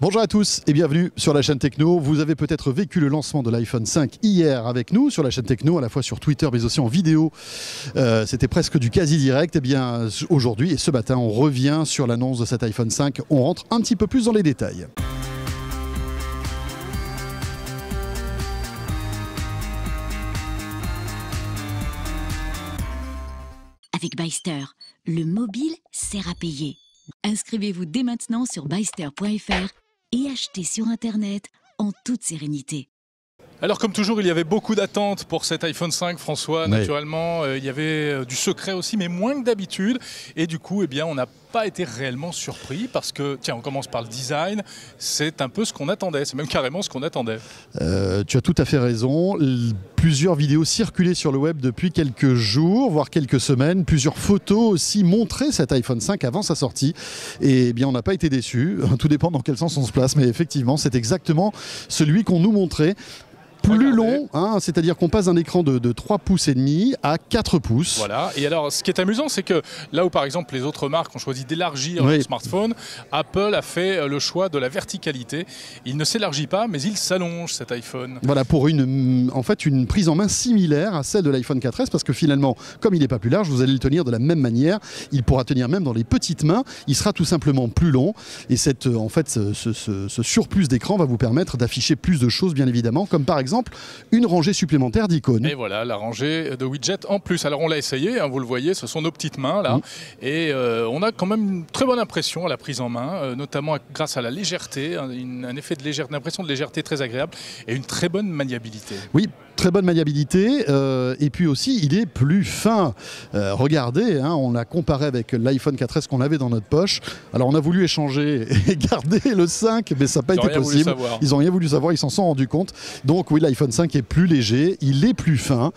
Bonjour à tous et bienvenue sur la chaîne Techno. Vous avez peut-être vécu le lancement de l'iPhone 5 hier avec nous sur la chaîne Techno, à la fois sur Twitter mais aussi en vidéo. C'était presque du quasi direct. Et bien aujourd'hui et ce matin, on revient sur l'annonce de cet iPhone 5. On rentre un petit peu plus dans les détails. Avec Byster, le mobile sert à payer. Inscrivez-vous dès maintenant sur byster.fr et achetez sur Internet en toute sérénité. Alors comme toujours, il y avait beaucoup d'attentes pour cet iPhone 5, François, naturellement. Il y avait du secret aussi, mais moins que d'habitude. Et du coup, eh bien, on n'a pas été réellement surpris parce que, tiens, on commence par le design. C'est un peu ce qu'on attendait, c'est même carrément ce qu'on attendait. Tu as tout à fait raison. Plusieurs vidéos circulaient sur le web depuis quelques jours, voire quelques semaines. Plusieurs photos aussi montraient cet iPhone 5 avant sa sortie. Et eh bien, on n'a pas été déçus. Tout dépend dans quel sens on se place. Mais effectivement, c'est exactement celui qu'on nous montrait. Plus long, hein, c'est-à-dire qu'on passe d'un écran de 3 pouces et demi à 4 pouces. Voilà, et alors ce qui est amusant, c'est que là où par exemple les autres marques ont choisi d'élargir leur smartphone, Apple a fait le choix de la verticalité. Il ne s'élargit pas, mais il s'allonge cet iPhone. Voilà, pour une prise en main similaire à celle de l'iPhone 4S, parce que finalement, comme il n'est pas plus large, vous allez le tenir de la même manière. Il pourra tenir même dans les petites mains. Il sera tout simplement plus long. Et ce surplus d'écran va vous permettre d'afficher plus de choses, bien évidemment, comme par exemple une rangée supplémentaire d'icônes. Et voilà, la rangée de widgets en plus. Alors on l'a essayé, hein, vous le voyez, ce sont nos petites mains là. Et on a quand même une très bonne impression à la prise en main, notamment grâce à la légèreté, un effet d'impression de légèreté très agréable et une très bonne maniabilité. Oui, très bonne maniabilité. Et puis aussi, il est plus fin. Regardez, hein, on l'a comparé avec l'iPhone 4S qu'on avait dans notre poche. Alors on a voulu échanger et garder le 5, mais ça n'a pas été possible. Ils n'ont rien voulu savoir, ils s'en sont rendus compte. Donc oui, l'iPhone 5 est plus léger, il est plus fin.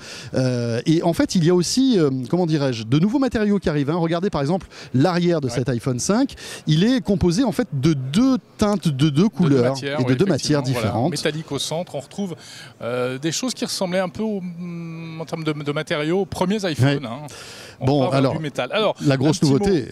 Et en fait, il y a aussi, comment dirais-je, de nouveaux matériaux qui arrivent. Hein. Regardez par exemple l'arrière de cet iPhone 5. Il est composé en fait de deux teintes, de deux couleurs et de deux matières différentes. Voilà. Métallique au centre, on retrouve des choses qui ressemblaient un peu en termes de matériaux aux premiers iPhones. Hein. Bon, alors, du métal. Alors, la grosse nouveauté,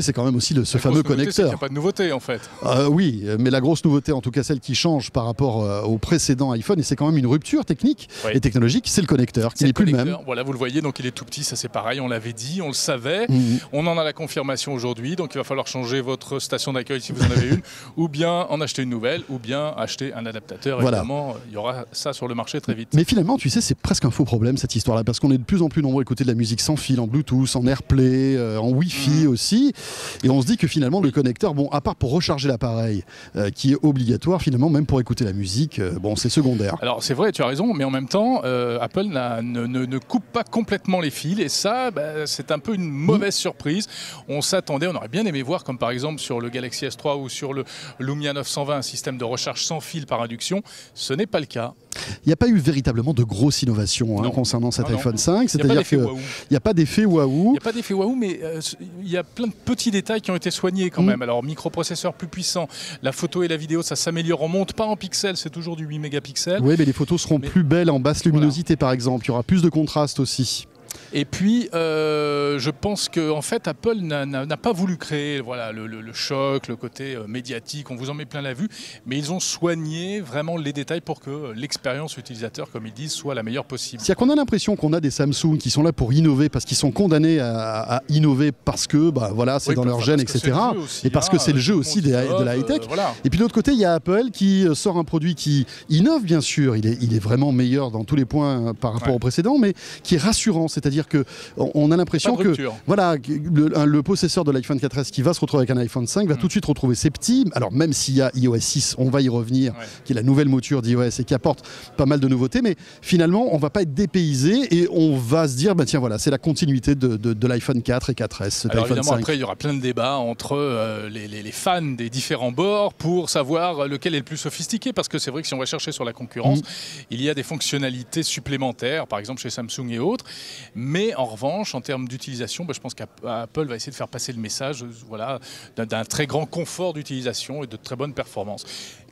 c'est quand même aussi ce fameux connecteur. Il n'y a pas de nouveauté en fait. Oui, mais la grosse nouveauté, en tout cas celle qui change par rapport au précédent iPhone, et c'est quand même une rupture technique et technologique, c'est le connecteur qui n'est plus le même. Voilà, vous le voyez, donc il est tout petit, ça c'est pareil, on l'avait dit, on le savait. On en a la confirmation aujourd'hui, donc il va falloir changer votre station d'accueil si vous en avez une, ou bien en acheter une nouvelle, ou bien acheter un adaptateur. Voilà. Évidemment, il y aura ça sur le marché très vite. Mais finalement, tu sais, c'est presque un faux problème cette histoire-là, parce qu'on est de plus en plus nombreux à écouter de la musique sans fil, en Bluetooth, en AirPlay, en Wi-Fi aussi, et on se dit que finalement le connecteur, bon, à part pour recharger l'appareil, qui est obligatoire finalement, même pour écouter la musique, bon, c'est secondaire. Alors c'est vrai, tu as raison, mais en même temps, Apple ne coupe pas complètement les fils, et ça, c'est un peu une mauvaise surprise. On s'attendait, on aurait bien aimé voir, comme par exemple sur le Galaxy S3 ou sur le Lumia 920, un système de recharge sans fil par induction. Ce n'est pas le cas. Il n'y a pas eu véritablement de grosse innovation concernant cet iPhone 5, c'est-à-dire qu'il n'y a pas d'effet waouh. Il n'y a pas d'effet waouh, mais il y a plein de petits détails qui ont été soignés quand même. Alors, microprocesseur plus puissant, la photo et la vidéo, ça s'améliore. On monte pas en pixels, c'est toujours du 8 mégapixels. Oui, mais les photos seront plus belles en basse luminosité, par exemple. Il y aura plus de contraste aussi. Et puis, je pense qu'en fait, Apple n'a pas voulu créer le choc, le côté médiatique, on vous en met plein la vue, mais ils ont soigné vraiment les détails pour que l'expérience utilisateur, comme ils disent, soit la meilleure possible. C'est-à-dire qu'on a l'impression qu'on a des Samsung qui sont là pour innover, parce qu'ils sont condamnés à innover parce que c'est dans leur gène, etc. Et parce que c'est le jeu aussi de la high-tech. Et puis de l'autre côté, il y a Apple qui sort un produit qui innove, bien sûr, il est vraiment meilleur dans tous les points par rapport au précédent, mais qui est rassurant, c'est-à-dire qu'on a l'impression que le possesseur de l'iPhone 4S qui va se retrouver avec un iPhone 5 va tout de suite retrouver ses petits, alors même s'il y a iOS 6, on va y revenir, qui est la nouvelle mouture d'iOS et qui apporte pas mal de nouveautés, mais finalement on va pas être dépaysé et on va se dire tiens voilà, c'est la continuité de l'iPhone 4 et 4S. Alors évidemment 5. Après il y aura plein de débats entre les fans des différents bords pour savoir lequel est le plus sophistiqué, parce que c'est vrai que si on va chercher sur la concurrence, il y a des fonctionnalités supplémentaires, par exemple chez Samsung et autres. Mais en revanche, en termes d'utilisation, je pense qu'Apple va essayer de faire passer le message d'un très grand confort d'utilisation et de très bonnes performances.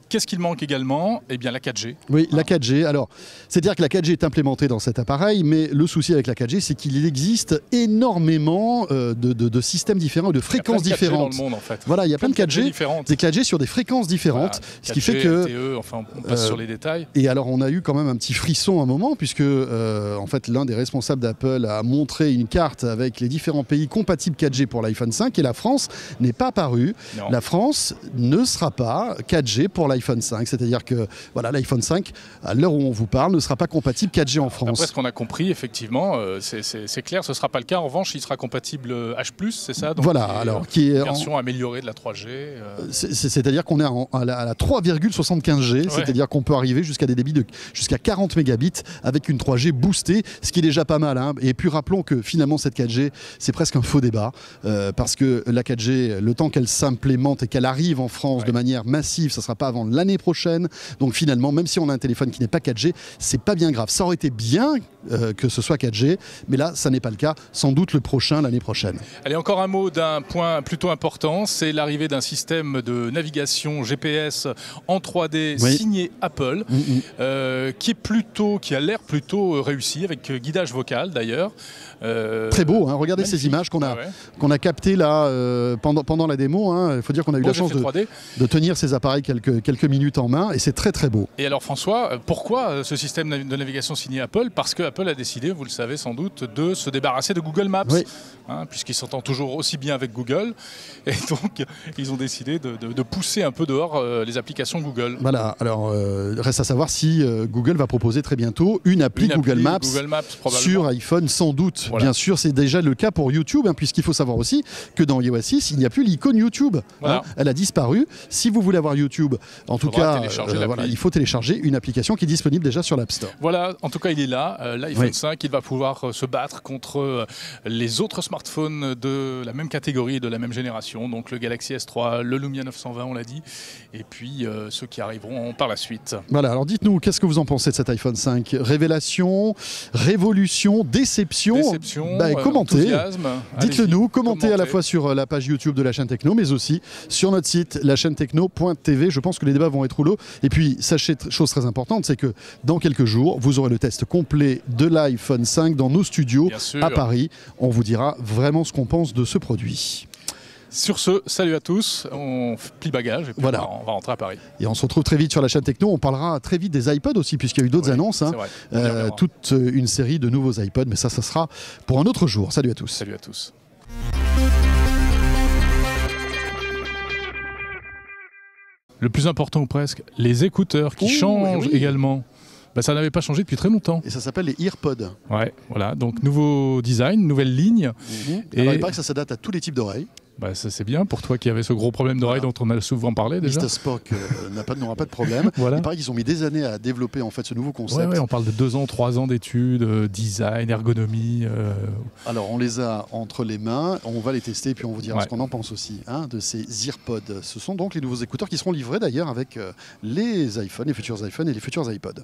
Qu'est-ce qu'il manque également? Eh bien la 4G. Oui, la 4G. Alors, c'est-à-dire que la 4G est implémentée dans cet appareil, mais le souci avec la 4G, c'est qu'il existe énormément de systèmes différents, de fréquences différentes. Dans le monde, en fait. Voilà, il y a plein de 4G, des 4G sur des fréquences différentes, voilà, 4G, ce qui fait que LTE, enfin, on passe sur les détails. Et alors, on a eu quand même un petit frisson à un moment, puisque en fait, l'un des responsables d'Apple a montré une carte avec les différents pays compatibles 4G pour l'iPhone 5, et la France n'est pas apparue. Non. La France ne sera pas 4G pour l'iPhone 5, c'est-à-dire que voilà, l'iPhone 5, à l'heure où on vous parle, ne sera pas compatible 4G en France. Après ce qu'on a compris, effectivement, c'est clair, ce ne sera pas le cas. En revanche, il sera compatible H+, c'est ça? Donc voilà, alors qui est version améliorée de la 3G. C'est-à-dire qu'on est à la 3,75G, ouais. C'est-à-dire qu'on peut arriver jusqu'à des débits jusqu'à 40 mégabits avec une 3G boostée, ce qui est déjà pas mal. Hein. Et puis rappelons que finalement cette 4G, c'est presque un faux débat, parce que la 4G, le temps qu'elle s'implémente et qu'elle arrive en France de manière massive, ça ne sera pas avant l'année prochaine. Donc finalement, même si on a un téléphone qui n'est pas 4G, c'est pas bien grave. Ça aurait été bien que ce soit 4G, mais là, ça n'est pas le cas. Sans doute le prochain, l'année prochaine. Allez, encore un mot d'un point plutôt important, c'est l'arrivée d'un système de navigation GPS en 3D signé Apple, qui a l'air plutôt réussi, avec guidage vocal d'ailleurs. Très beau, hein. Regardez ces images qu'on a captées là pendant la démo. Hein. Il faut dire qu'on a eu la chance de tenir ces appareils quelques minutes en main, et c'est très très beau. Et alors François, pourquoi ce système de navigation signé Apple? Parce que Apple a décidé, vous le savez sans doute, de se débarrasser de Google Maps, puisqu'il s'entend toujours aussi bien avec Google, et donc ils ont décidé de pousser un peu dehors les applications Google. Voilà, alors reste à savoir si Google va proposer très bientôt une appli Google Maps sur iPhone, sans doute. Voilà. Bien sûr, c'est déjà le cas pour YouTube, puisqu'il faut savoir aussi que dans iOS 6, il n'y a plus l'icône YouTube. Voilà. Elle a disparu. Si vous voulez avoir YouTube, en tout cas, il faut télécharger une application qui est disponible déjà sur l'App Store. Voilà, en tout cas, il est là. L'iPhone 5, il va pouvoir se battre contre les autres smartphones de la même catégorie, de la même génération. Donc le Galaxy S3, le Lumia 920, on l'a dit, et puis ceux qui arriveront par la suite. Voilà, alors dites-nous, qu'est-ce que vous en pensez de cet iPhone 5? Révélation, révolution, déception, commentez. Dites-le nous, commentez à la fois sur la page YouTube de la chaîne Techno, mais aussi sur notre site, lachaînetechno.tv. Je pense que les débats vont être rouleaux. Et puis, sachez, chose très importante, c'est que dans quelques jours, vous aurez le test complet de l'iPhone 5 dans nos studios à Paris. On vous dira vraiment ce qu'on pense de ce produit. Sur ce, salut à tous, on plie bagage et puis on va rentrer à Paris. Et on se retrouve très vite sur la chaîne Techno. On parlera très vite des iPods aussi, puisqu'il y a eu d'autres annonces. Toute une série de nouveaux iPods, mais ça sera pour un autre jour. Salut à tous. Salut à tous. Le plus important ou presque, les écouteurs qui changent également. Ça n'avait pas changé depuis très longtemps. Et ça s'appelle les EarPods. Ouais, voilà. Donc nouveau design, nouvelle ligne. Alors il paraît que ça s'adapte à tous les types d'oreilles. Ça c'est bien pour toi qui avais ce gros problème d'oreille dont on a souvent parlé déjà. Mr. Spock n'aura pas de problème. Il paraît qu'ils ont mis des années à développer en fait ce nouveau concept. On parle de 2 ans, 3 ans d'études, design, ergonomie. Alors on les a entre les mains, on va les tester et puis on vous dira ce qu'on en pense aussi de ces EarPods. Ce sont donc les nouveaux écouteurs qui seront livrés d'ailleurs avec les iPhones, les futurs iPhones et les futurs iPods.